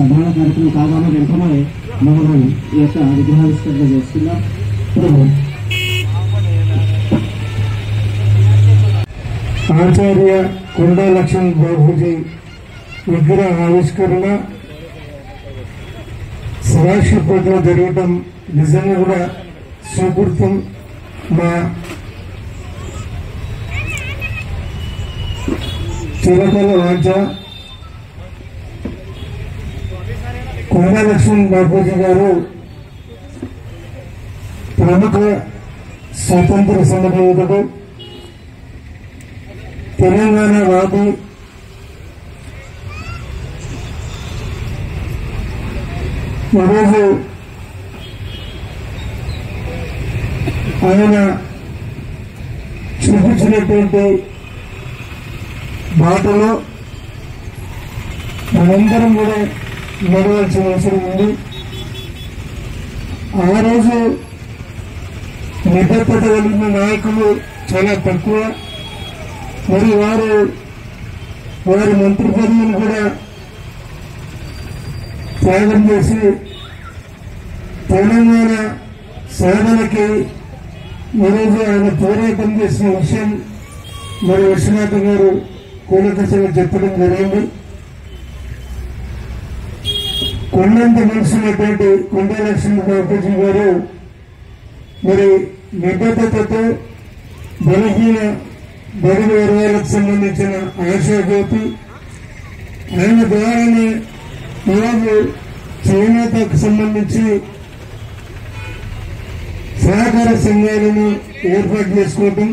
సాధారణ కార్యక్రమం కాగానే వెంటనే మనం ఈ యొక్క విగ్రహావిష్కరణ చేస్తున్నాం. ఆచార్య కొండా లక్ష్మణ్ బాబూజీ విగ్రహ ఆవిష్కరణ సదాశివపేటలో జరగటం నిజంగా కూడా సుకృతం. మా చిరకాల వాంఛ కొండా లక్ష్మణ్ బాబూజీ గారు ప్రముఖ స్వతంత్ర సమరయోధుడు, తెలంగాణ వాది, ఈరోజు ఆయన చూపించినటువంటి బాటలో మనందరం కూడా నడవాల్సిన అవసరం ఉంది. ఆ రోజు నిబద్ధత కలిగిన నాయకులు చాలా తక్కువ. మరి వారి మంత్రి పదవిని కూడా త్యాగం చేసి తెలంగాణ సాధనకి ఈరోజు ఆయన పోరాటం చేసిన విషయం మరి విశ్వనాథ్ గారు కూలకసగా చెప్పడం జరిగింది. కొండంత మనసున్నటువంటి కొండా లక్ష్మణ్ బాబూజీ గారు మరి నిబద్ధతతో బలహీన బడుగు వర్గాలకు సంబంధించిన ఆశాజ్యోతి, ఆయన ద్వారానే ఈరోజు చేనేతకు సంబంధించి సహకార సంఘాలను ఏర్పాటు చేసుకోవటం,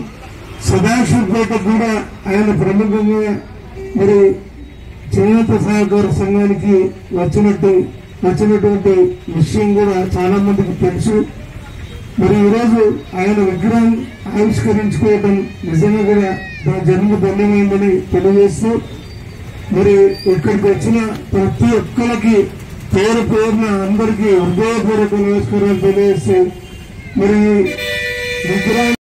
సదాశివపేటకు కూడా ఆయన ప్రముఖంగా మరి చేనేత సహకార సంఘానికి వచ్చినటువంటి విషయం కూడా చాలా మందికి తెలుసు. మరి ఈరోజు ఆయన విగ్రహం ఆవిష్కరించుకోవడం నిజంగా కూడా జన్మ ధన్యమైందని తెలియజేస్తూ, మరి ఇక్కడికి వచ్చిన ప్రతి ఒక్కరికి పేరు పేరున అందరికీ హృదయపూర్వక నమస్కారాలు తెలియజేస్తూ మరి విగ్రహం